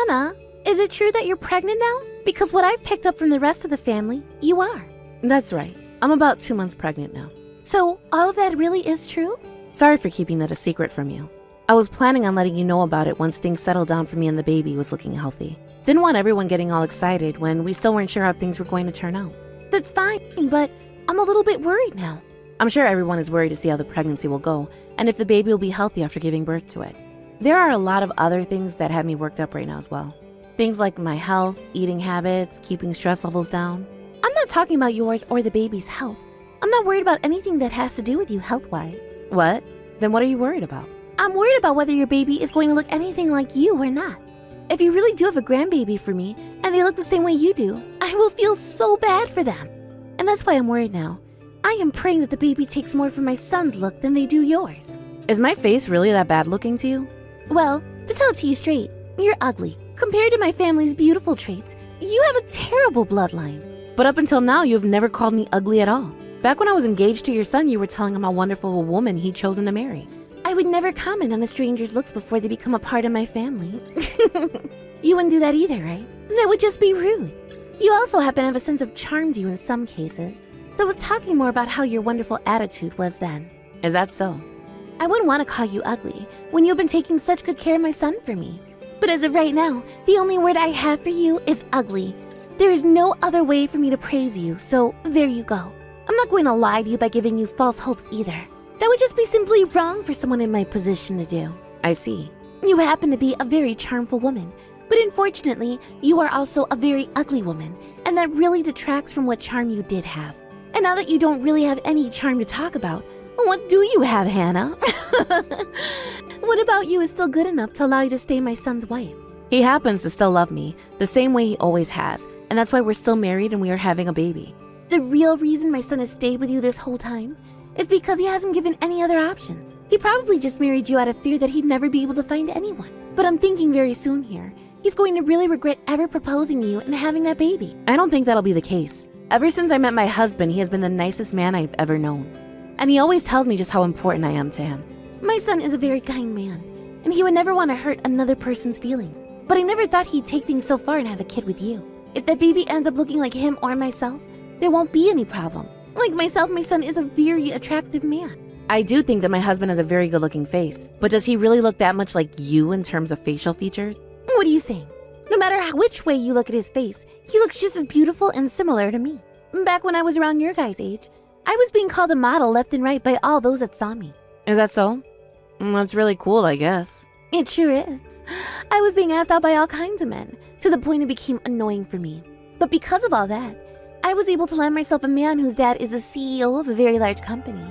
Hannah, is it true that you're pregnant now? Because what I've picked up from the rest of the family, you are. That's right. I'm about 2 months pregnant now. So all of that really is true? Sorry for keeping that a secret from you. I was planning on letting you know about it once things settled down for me and the baby was looking healthy. Didn't want everyone getting all excited when we still weren't sure how things were going to turn out. That's fine, but I'm a little bit worried now. I'm sure everyone is worried to see how the pregnancy will go and if the baby will be healthy after giving birth to it. There are a lot of other things that have me worked up right now as well. Things like my health, eating habits, keeping stress levels down. I'm not talking about yours or the baby's health. I'm not worried about anything that has to do with you health-wise. What? Then what are you worried about? I'm worried about whether your baby is going to look anything like you or not. If you really do have a grandbaby for me, and they look the same way you do, I will feel so bad for them. And that's why I'm worried now. I am praying that the baby takes more from my son's look than they do yours. Is my face really that bad looking to you? Well, to tell it to you straight, you're ugly. Compared to my family's beautiful traits, you have a terrible bloodline. But up until now, you've never called me ugly at all. Back when I was engaged to your son, you were telling him how wonderful a woman he'd chosen to marry. I would never comment on a stranger's looks before they become a part of my family. You wouldn't do that either, right? That would just be rude. You also happen to have a sense of charm to you in some cases, so I was talking more about how your wonderful attitude was then. Is that so? I wouldn't want to call you ugly when you've been taking such good care of my son for me. But as of right now, the only word I have for you is ugly. There is no other way for me to praise you, so there you go. I'm not going to lie to you by giving you false hopes either. That would just be simply wrong for someone in my position to do. I see. You happen to be a very charmful woman, but unfortunately, you are also a very ugly woman, and that really detracts from what charm you did have. And now that you don't really have any charm to talk about, what do you have, Hannah? What about you is still good enough to allow you to stay my son's wife? He happens to still love me, the same way he always has, and that's why we're still married and we are having a baby. The real reason my son has stayed with you this whole time is because he hasn't given any other option. He probably just married you out of fear that he'd never be able to find anyone. But I'm thinking very soon here, he's going to really regret ever proposing to you and having that baby. I don't think that'll be the case. Ever since I met my husband, he has been the nicest man I've ever known. And he always tells me just how important I am to him. My son is a very kind man, and he would never want to hurt another person's feeling. But I never thought he'd take things so far and have a kid with you. If that baby ends up looking like him or myself, there won't be any problem. Like myself, my son is a very attractive man. I do think that my husband has a very good-looking face, but does he really look that much like you in terms of facial features? What are you saying? No matter which way you look at his face, he looks just as beautiful and similar to me. Back when I was around your guys' age, I was being called a model left and right by all those that saw me. Is that so? That's really cool, I guess. It sure is. I was being asked out by all kinds of men, to the point it became annoying for me. But because of all that, I was able to land myself a man whose dad is the CEO of a very large company.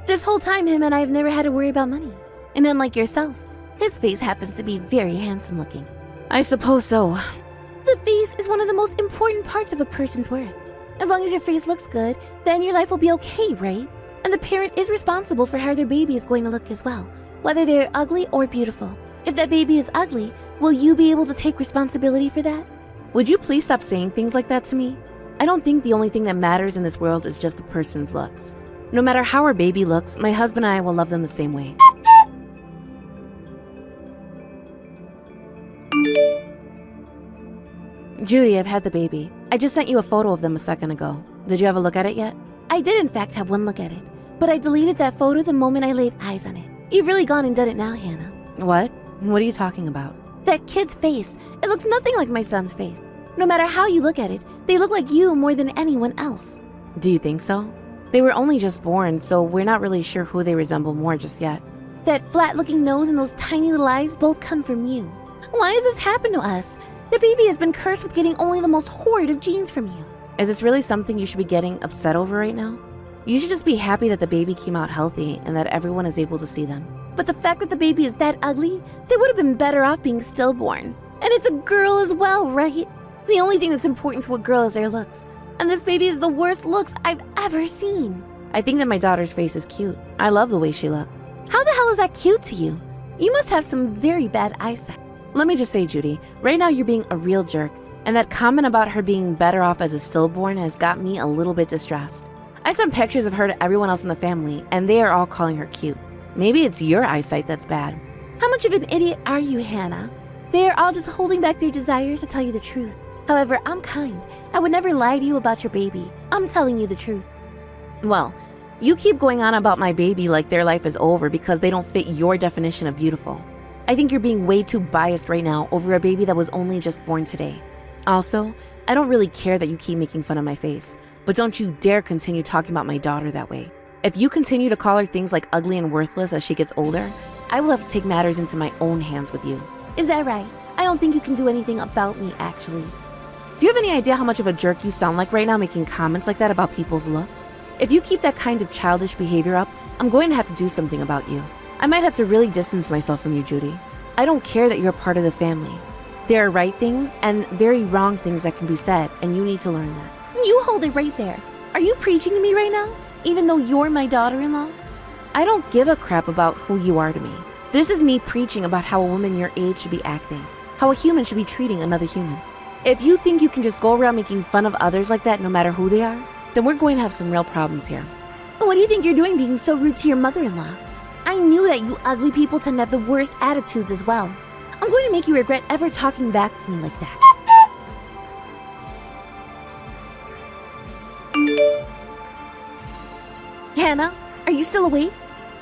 This whole time, him and I have never had to worry about money. And unlike yourself, his face happens to be very handsome looking. I suppose so. The face is one of the most important parts of a person's worth. As long as your face looks good, then your life will be okay, right? And the parent is responsible for how their baby is going to look as well, whether they're ugly or beautiful. If that baby is ugly, will you be able to take responsibility for that? Would you please stop saying things like that to me? I don't think the only thing that matters in this world is just a person's looks. No matter how our baby looks, my husband and I will love them the same way. Judy, I've had the baby. I just sent you a photo of them a second ago. Did you have a look at it yet? I did in fact have one look at it, but I deleted that photo the moment I laid eyes on it. You've really gone and done it now, Hannah. What? What are you talking about? That kid's face. It looks nothing like my son's face. No matter how you look at it, they look like you more than anyone else. Do you think so? They were only just born, so we're not really sure who they resemble more just yet. That flat-looking nose and those tiny little eyes both come from you. Why has this happened to us? The baby has been cursed with getting only the most horrid of genes from you. Is this really something you should be getting upset over right now? You should just be happy that the baby came out healthy and that everyone is able to see them. But the fact that the baby is that ugly, they would have been better off being stillborn. And it's a girl as well, right? The only thing that's important to a girl is their looks. And this baby is the worst looks I've ever seen. I think that my daughter's face is cute. I love the way she looked. How the hell is that cute to you? You must have some very bad eyesight. Let me just say, Judy, right now you're being a real jerk, and that comment about her being better off as a stillborn has got me a little bit distressed. I sent pictures of her to everyone else in the family, and they are all calling her cute. Maybe it's your eyesight that's bad. How much of an idiot are you, Hannah? They are all just holding back their desires to tell you the truth. However, I'm kind. I would never lie to you about your baby. I'm telling you the truth. Well, you keep going on about my baby like their life is over because they don't fit your definition of beautiful. I think you're being way too biased right now over a baby that was only just born today. Also, I don't really care that you keep making fun of my face, but don't you dare continue talking about my daughter that way. If you continue to call her things like ugly and worthless as she gets older, I will have to take matters into my own hands with you. Is that right? I don't think you can do anything about me, actually. Do you have any idea how much of a jerk you sound like right now making comments like that about people's looks? If you keep that kind of childish behavior up, I'm going to have to do something about you. I might have to really distance myself from you, Judy. I don't care that you're a part of the family. There are right things and very wrong things that can be said, and you need to learn that. You hold it right there. Are you preaching to me right now? Even though you're my daughter-in-law? I don't give a crap about who you are to me. This is me preaching about how a woman your age should be acting, how a human should be treating another human. If you think you can just go around making fun of others like that no matter who they are, then we're going to have some real problems here. What do you think you're doing being so rude to your mother-in-law? I knew that you ugly people tend to have the worst attitudes as well. I'm going to make you regret ever talking back to me like that. Hannah, are you still awake?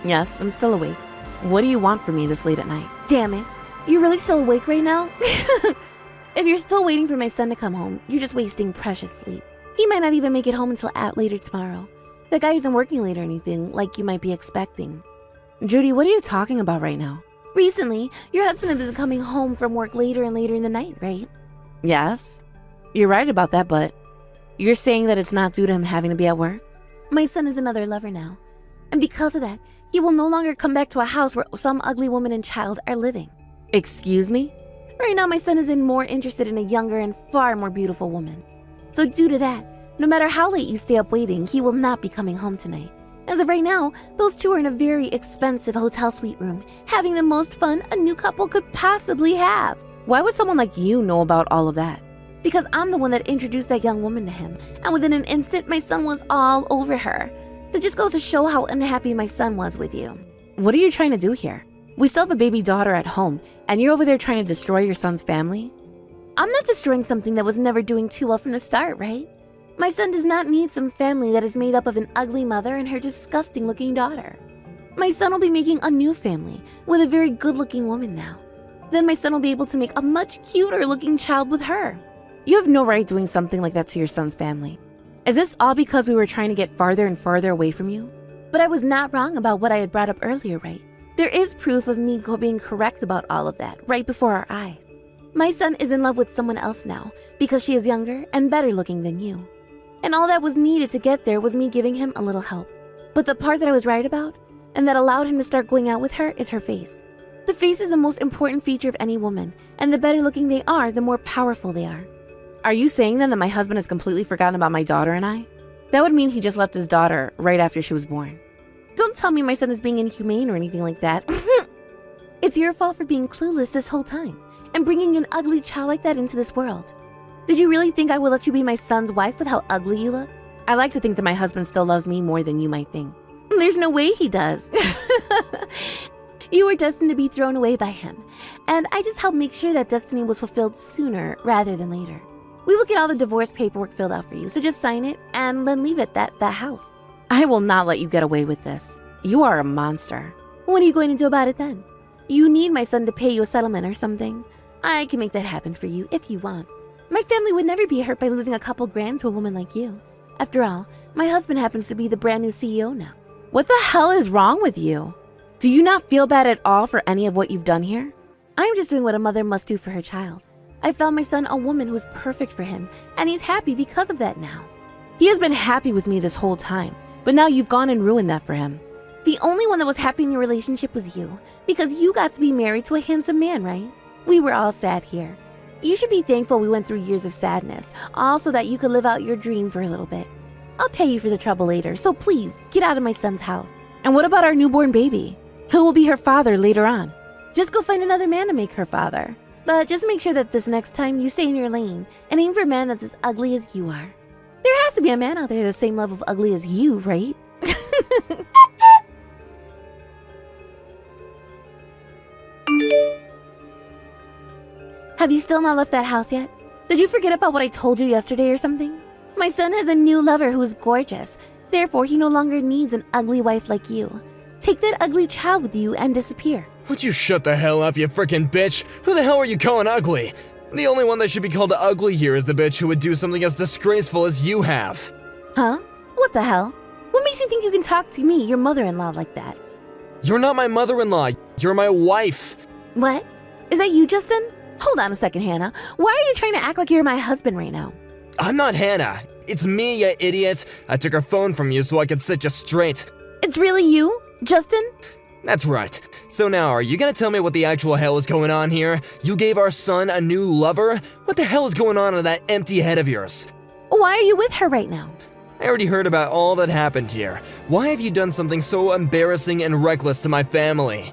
Yes, I'm still awake. What do you want from me this late at night? Damn it. You're really still awake right now? If you're still waiting for my son to come home, you're just wasting precious sleep. He might not even make it home until later tomorrow. That guy isn't working late or anything, like you might be expecting. Judy, what are you talking about right now? Recently, your husband has been coming home from work later and later in the night, right? Yes. You're right about that, but you're saying that it's not due to him having to be at work? My son is another lover now. And because of that, he will no longer come back to a house where some ugly woman and child are living. Excuse me? Right now, my son is more interested in a younger and far more beautiful woman. So due to that, no matter how late you stay up waiting, he will not be coming home tonight. As of right now, those two are in a very expensive hotel suite room, having the most fun a new couple could possibly have. Why would someone like you know about all of that? Because I'm the one that introduced that young woman to him, and within an instant, my son was all over her. That just goes to show how unhappy my son was with you. What are you trying to do here? We still have a baby daughter at home, and you're over there trying to destroy your son's family? I'm not destroying something that was never doing too well from the start, right? My son does not need some family that is made up of an ugly mother and her disgusting-looking daughter. My son will be making a new family with a very good-looking woman now. Then my son will be able to make a much cuter-looking child with her. You have no right doing something like that to your son's family. Is this all because we were trying to get farther and farther away from you? But I was not wrong about what I had brought up earlier, right? There is proof of me being correct about all of that right before our eyes. My son is in love with someone else now because she is younger and better looking than you. And all that was needed to get there was me giving him a little help. But the part that I was right about, and that allowed him to start going out with her, is her face. The face is the most important feature of any woman, and the better looking they are, the more powerful they are. Are you saying then that my husband has completely forgotten about my daughter and I? That would mean he just left his daughter right after she was born. Don't tell me my son is being inhumane or anything like that. It's your fault for being clueless this whole time, and bringing an ugly child like that into this world. Did you really think I would let you be my son's wife with how ugly you look? I like to think that my husband still loves me more than you might think. There's no way he does. You were destined to be thrown away by him, and I just helped make sure that destiny was fulfilled sooner rather than later. We will get all the divorce paperwork filled out for you, so just sign it and then leave it at that house. I will not let you get away with this. You are a monster. What are you going to do about it then? You need my son to pay you a settlement or something. I can make that happen for you if you want. My family would never be hurt by losing a couple grand to a woman like you. After all, my husband happens to be the brand new CEO now. What the hell is wrong with you? Do you not feel bad at all for any of what you've done here? I'm just doing what a mother must do for her child. I found my son a woman who is perfect for him, and he's happy because of that now. He has been happy with me this whole time, but now you've gone and ruined that for him. The only one that was happy in your relationship was you, because you got to be married to a handsome man, right? We were all sad here. You should be thankful we went through years of sadness, all so that you could live out your dream for a little bit. I'll pay you for the trouble later, so please, get out of my son's house. And what about our newborn baby? Who will be her father later on? Just go find another man to make her father. But just make sure that this next time you stay in your lane and aim for a man that's as ugly as you are. There has to be a man out there the same level of ugly as you, right? Have you still not left that house yet? Did you forget about what I told you yesterday or something? My son has a new lover who is gorgeous. Therefore, he no longer needs an ugly wife like you. Take that ugly child with you and disappear. Would you shut the hell up, you frickin' bitch? Who the hell are you calling ugly? The only one that should be called ugly here is the bitch who would do something as disgraceful as you have. Huh? What the hell? What makes you think you can talk to me, your mother-in-law, like that? You're not my mother-in-law, you're my wife. What? Is that you, Justin? Hold on a second, Hannah. Why are you trying to act like you're my husband right now? I'm not Hannah. It's me, you idiot. I took her phone from you so I could set you straight. It's really you, Justin? That's right. So now, are you gonna tell me what the actual hell is going on here? You gave our son a new lover? What the hell is going on in that empty head of yours? Why are you with her right now? I already heard about all that happened here. Why have you done something so embarrassing and reckless to my family?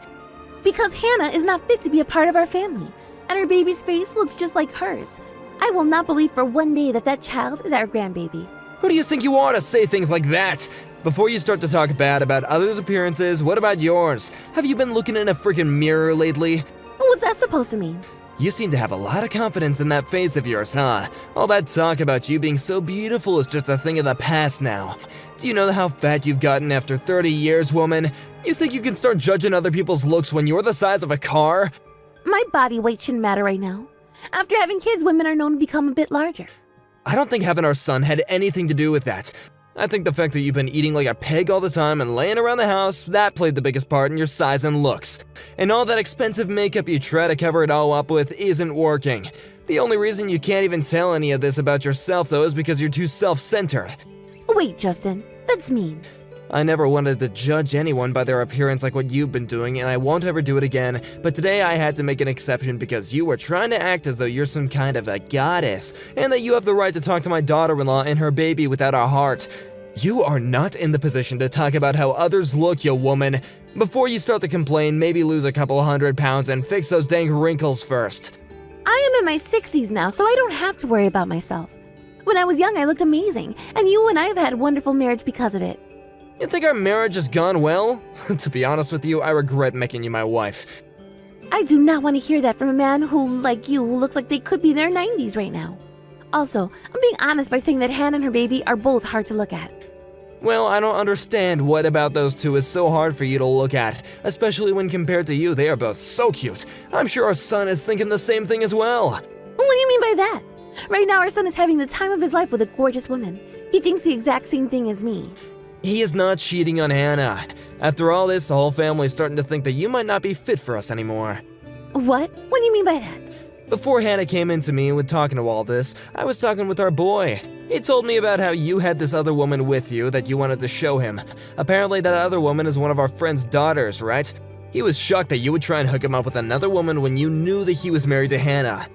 Because Hannah is not fit to be a part of our family, and her baby's face looks just like hers. I will not believe for one day that that child is our grandbaby. Who do you think you are to say things like that? Before you start to talk bad about others' appearances, what about yours? Have you been looking in a freaking mirror lately? What's that supposed to mean? You seem to have a lot of confidence in that face of yours, huh? All that talk about you being so beautiful is just a thing of the past now. Do you know how fat you've gotten after 30 years, woman? You think you can start judging other people's looks when you're the size of a car? My body weight shouldn't matter right now. After having kids, women are known to become a bit larger. I don't think having our son had anything to do with that. I think the fact that you've been eating like a pig all the time and laying around the house, that played the biggest part in your size and looks. And all that expensive makeup you try to cover it all up with isn't working. The only reason you can't even tell any of this about yourself, though, is because you're too self-centered. Wait, Justin, that's mean. I never wanted to judge anyone by their appearance like what you've been doing, and I won't ever do it again, but today I had to make an exception because you were trying to act as though you're some kind of a goddess, and that you have the right to talk to my daughter-in-law and her baby without a heart. You are not in the position to talk about how others look, you woman. Before you start to complain, maybe lose a couple 100 pounds and fix those dang wrinkles first. I am in my 60s now, so I don't have to worry about myself. When I was young, I looked amazing, and you and I have had a wonderful marriage because of it. You think our marriage has gone well? To be honest with you, I regret making you my wife. I do not want to hear that from a man who, like you, who looks like they could be in their 90s right now. Also, I'm being honest by saying that Hannah and her baby are both hard to look at. Well, I don't understand what about those two is so hard for you to look at, especially when compared to you, they are both so cute. I'm sure our son is thinking the same thing as well. What do you mean by that? Right now, our son is having the time of his life with a gorgeous woman. He thinks the exact same thing as me. He is not cheating on Hannah. After all this, the whole family's starting to think that you might not be fit for us anymore. What? What do you mean by that? Before Hannah came into me with talking to all this, I was talking with our boy. He told me about how you had this other woman with you that you wanted to show him. Apparently that other woman is one of our friend's daughters, right? He was shocked that you would try and hook him up with another woman when you knew that he was married to Hannah.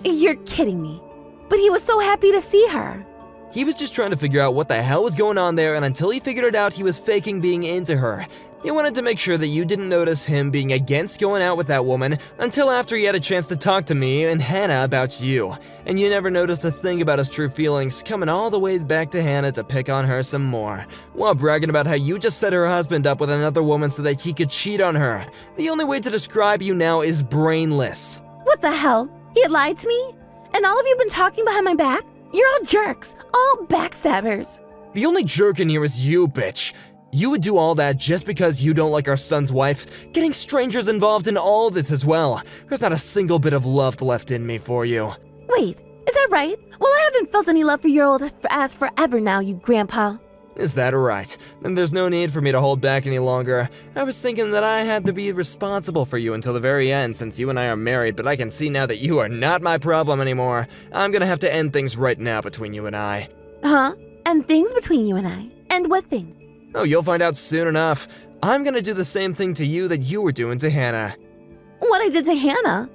You're kidding me. But he was so happy to see her. He was just trying to figure out what the hell was going on there, and until he figured it out, he was faking being into her. He wanted to make sure that you didn't notice him being against going out with that woman until after he had a chance to talk to me and Hannah about you. And you never noticed a thing about his true feelings, coming all the way back to Hannah to pick on her some more, while bragging about how you just set her husband up with another woman so that he could cheat on her. The only way to describe you now is brainless. What the hell? He had lied to me? And all of you been talking behind my back? You're all jerks, all backstabbers. The only jerk in here is you, bitch. You would do all that just because you don't like our son's wife, getting strangers involved in all this as well. There's not a single bit of love left in me for you. Wait, is that right? Well, I haven't felt any love for your old ass forever now, you grandpa. Is that right? Then there's no need for me to hold back any longer. I was thinking that I had to be responsible for you until the very end since you and I are married, but I can see now that you are not my problem anymore. I'm gonna have to end things right now between you and I. Huh? And things between you and I? And what thing? Oh, you'll find out soon enough. I'm gonna do the same thing to you that you were doing to Hannah. What I did to Hannah?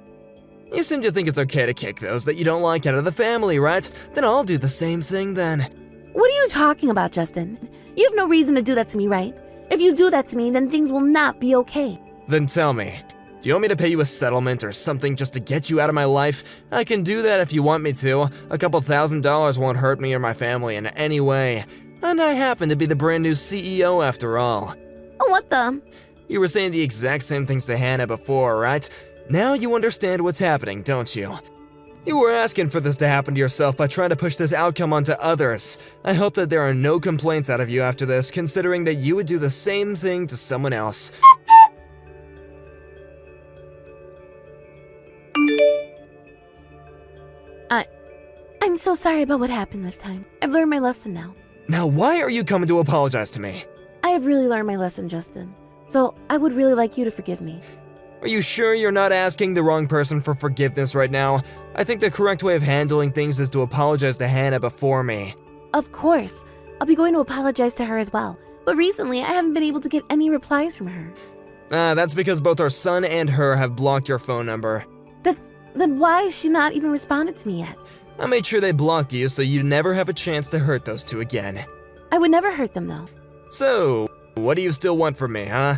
You seem to think it's okay to kick those that you don't like out of the family, right? Then I'll do the same thing then. What are you talking about, Justin? You have no reason to do that to me, right? If you do that to me, then things will not be okay. Then tell me, do you want me to pay you a settlement or something just to get you out of my life? I can do that if you want me to. A couple $1,000s won't hurt me or my family in any way. And I happen to be the brand new CEO after all. What the? You were saying the exact same things to Hannah before, right? Now you understand what's happening, don't you? You were asking for this to happen to yourself by trying to push this outcome onto others. I hope that there are no complaints out of you after this, considering that you would do the same thing to someone else. I'm so sorry about what happened this time. I've learned my lesson now. Now why are you coming to apologize to me? I have really learned my lesson, Justin. So I would really like you to forgive me. Are you sure you're not asking the wrong person for forgiveness right now? I think the correct way of handling things is to apologize to Hannah before me. Of course. I'll be going to apologize to her as well. But recently, I haven't been able to get any replies from her. That's because both our son and her have blocked your phone number. Then why has she not even responded to me yet? I made sure they blocked you so you never have a chance to hurt those two again. I would never hurt them, though. So, what do you still want from me, huh?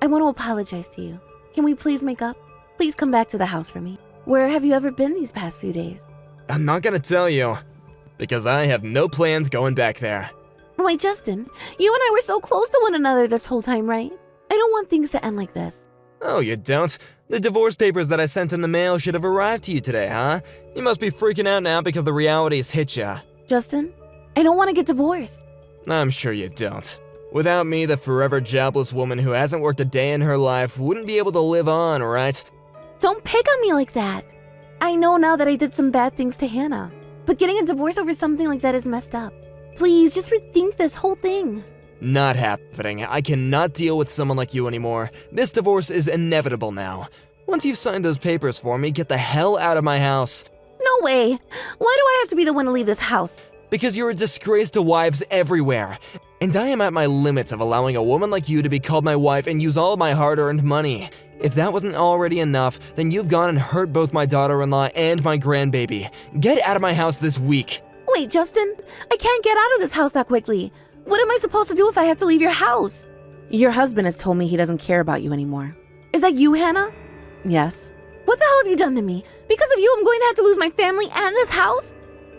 I want to apologize to you. Can we please make up? Please come back to the house for me. Where have you ever been these past few days? I'm not gonna tell you, because I have no plans going back there. Why, Justin, you and I were so close to one another this whole time, right? I don't want things to end like this. Oh, you don't? The divorce papers that I sent in the mail should have arrived to you today, huh? You must be freaking out now because the reality's hit ya. Justin, I don't want to get divorced. I'm sure you don't. Without me, the forever jobless woman who hasn't worked a day in her life wouldn't be able to live on, right? Don't pick on me like that. I know now that I did some bad things to Hannah, but getting a divorce over something like that is messed up. Please, just rethink this whole thing. Not happening. I cannot deal with someone like you anymore. This divorce is inevitable now. Once you've signed those papers for me, get the hell out of my house. No way. Why do I have to be the one to leave this house? Because you're a disgrace to wives everywhere. And I am at my limits of allowing a woman like you to be called my wife and use all of my hard-earned money. If that wasn't already enough, then you've gone and hurt both my daughter-in-law and my grandbaby. Get out of my house this week. Wait, Justin, I can't get out of this house that quickly. What am I supposed to do if I have to leave your house? Your husband has told me he doesn't care about you anymore. Is that you, Hannah? Yes. What the hell have you done to me? Because of you, I'm going to have to lose my family and this house?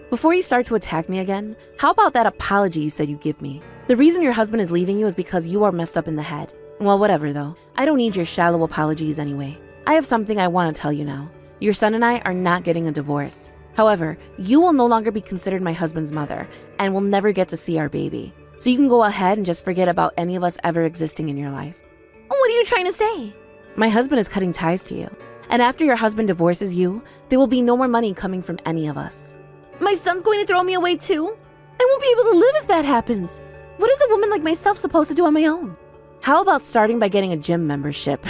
Before you start to attack me again, how about that apology you said you'd give me? The reason your husband is leaving you is because you are messed up in the head. Well, whatever though. I don't need your shallow apologies anyway. I have something I want to tell you now. Your son and I are not getting a divorce. However, you will no longer be considered my husband's mother and will never get to see our baby. So you can go ahead and just forget about any of us ever existing in your life. What are you trying to say? My husband is cutting ties to you. And after your husband divorces you, there will be no more money coming from any of us. My son's going to throw me away too? I won't be able to live if that happens. What is a woman like myself supposed to do on my own? How about starting by getting a gym membership?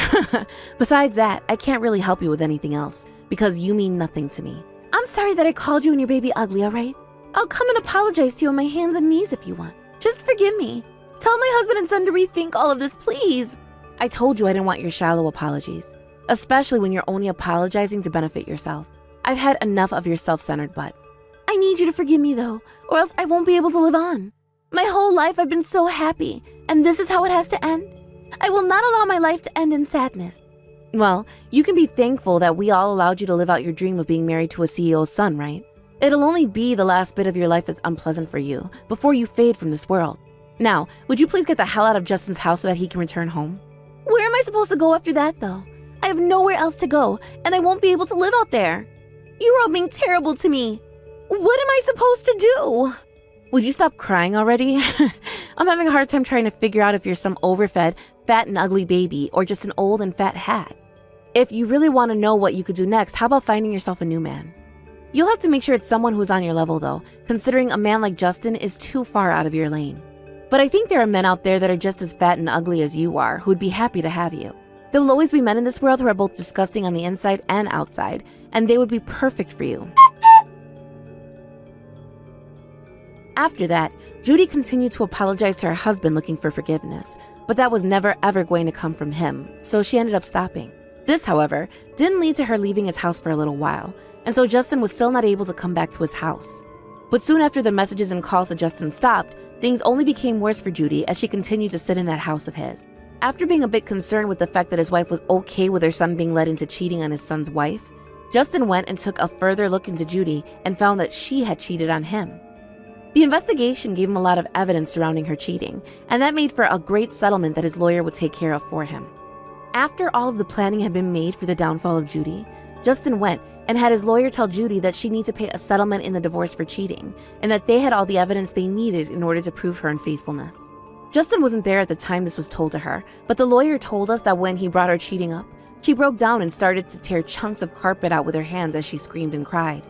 Besides that, I can't really help you with anything else because you mean nothing to me. I'm sorry that I called you and your baby ugly, all right? I'll come and apologize to you on my hands and knees if you want. Just forgive me. Tell my husband and son to rethink all of this, please. I told you I didn't want your shallow apologies, especially when you're only apologizing to benefit yourself. I've had enough of your self-centered butt. I need you to forgive me though, or else I won't be able to live on. My whole life I've been so happy, and this is how it has to end? I will not allow my life to end in sadness. Well, you can be thankful that we all allowed you to live out your dream of being married to a CEO's son, right? It'll only be the last bit of your life that's unpleasant for you before you fade from this world. Now, would you please get the hell out of Justin's house so that he can return home? Where am I supposed to go after that though? I have nowhere else to go, and I won't be able to live out there. You're all being terrible to me. What am I supposed to do? Would you stop crying already? I'm having a hard time trying to figure out if you're some overfed, fat and ugly baby or just an old and fat hat. If you really want to know what you could do next, how about finding yourself a new man? You'll have to make sure it's someone who's on your level though, considering a man like Justin is too far out of your lane. But I think there are men out there that are just as fat and ugly as you are who'd be happy to have you. There will always be men in this world who are both disgusting on the inside and outside, and they would be perfect for you. After that, Judy continued to apologize to her husband looking for forgiveness, but that was never ever going to come from him, so she ended up stopping. This, however, didn't lead to her leaving his house for a little while, and so Justin was still not able to come back to his house. But soon after the messages and calls to Justin stopped, things only became worse for Judy as she continued to sit in that house of his. After being a bit concerned with the fact that his wife was okay with her son being led into cheating on his son's wife, Justin went and took a further look into Judy and found that she had cheated on him. The investigation gave him a lot of evidence surrounding her cheating, and that made for a great settlement that his lawyer would take care of for him. After all of the planning had been made for the downfall of Judy, Justin went and had his lawyer tell Judy that she needed to pay a settlement in the divorce for cheating, and that they had all the evidence they needed in order to prove her unfaithfulness. Justin wasn't there at the time this was told to her, but the lawyer told us that when he brought her cheating up, she broke down and started to tear chunks of carpet out with her hands as she screamed and cried.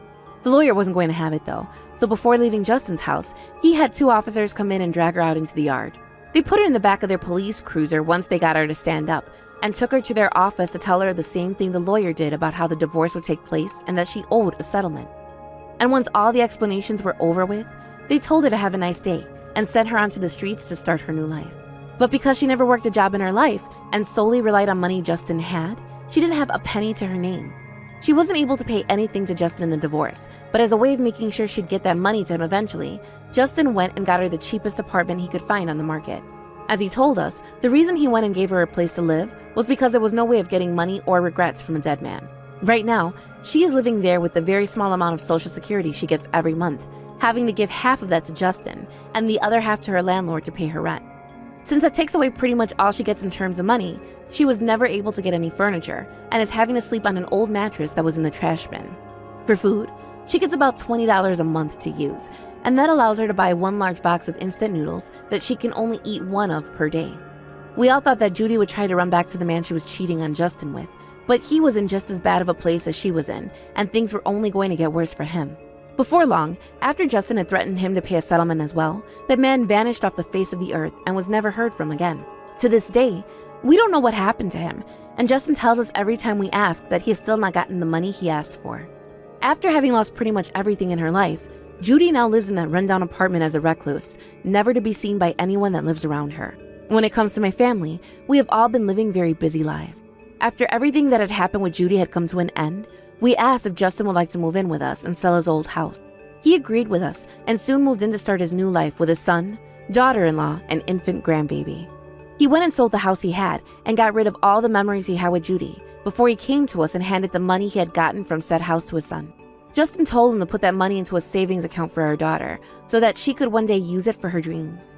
The lawyer wasn't going to have it though, so before leaving Justin's house, he had 2 officers come in and drag her out into the yard. They put her in the back of their police cruiser once they got her to stand up, and took her to their office to tell her the same thing the lawyer did about how the divorce would take place and that she owed a settlement. And once all the explanations were over with, they told her to have a nice day and sent her onto the streets to start her new life. But because she never worked a job in her life and solely relied on money Justin had, she didn't have a penny to her name. She wasn't able to pay anything to Justin in the divorce, but as a way of making sure she'd get that money to him eventually, Justin went and got her the cheapest apartment he could find on the market. As he told us, the reason he went and gave her a place to live was because there was no way of getting money or regrets from a dead man. Right now, she is living there with the very small amount of Social Security she gets every month, having to give half of that to Justin and the other half to her landlord to pay her rent. Since that takes away pretty much all she gets in terms of money, she was never able to get any furniture and is having to sleep on an old mattress that was in the trash bin. For food, she gets about $20 a month to use, and that allows her to buy 1 large box of instant noodles that she can only eat 1 of per day. We all thought that Judy would try to run back to the man she was cheating on Justin with, but he was in just as bad of a place as she was in, and things were only going to get worse for him. Before long, after Justin had threatened him to pay a settlement as well, that man vanished off the face of the earth and was never heard from again. To this day, we don't know what happened to him, and Justin tells us every time we ask that he has still not gotten the money he asked for. After having lost pretty much everything in her life, Judy now lives in that rundown apartment as a recluse, never to be seen by anyone that lives around her. When it comes to my family, we have all been living very busy lives. After everything that had happened with Judy had come to an end, we asked if Justin would like to move in with us and sell his old house. He agreed with us and soon moved in to start his new life with his son, daughter-in-law, and infant grandbaby. He went and sold the house he had and got rid of all the memories he had with Judy before he came to us and handed the money he had gotten from said house to his son. Justin told him to put that money into a savings account for our daughter so that she could one day use it for her dreams.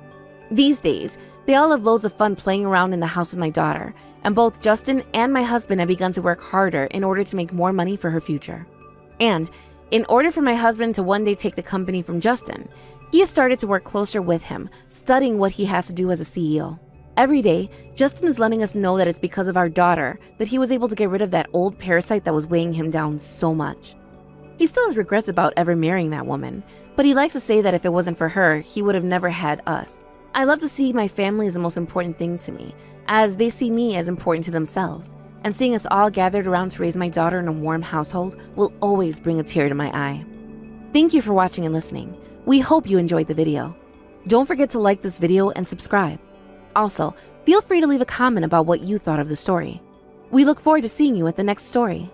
These days, they all have loads of fun playing around in the house with my daughter, and both Justin and my husband have begun to work harder in order to make more money for her future. And in order for my husband to one day take the company from Justin, he has started to work closer with him, studying what he has to do as a CEO. Every day, Justin is letting us know that it's because of our daughter that he was able to get rid of that old parasite that was weighing him down so much. He still has regrets about ever marrying that woman, but he likes to say that if it wasn't for her, he would have never had us. I love to see my family as the most important thing to me, as they see me as important to themselves, and seeing us all gathered around to raise my daughter in a warm household will always bring a tear to my eye. Thank you for watching and listening. We hope you enjoyed the video. Don't forget to like this video and subscribe. Also, feel free to leave a comment about what you thought of the story. We look forward to seeing you at the next story.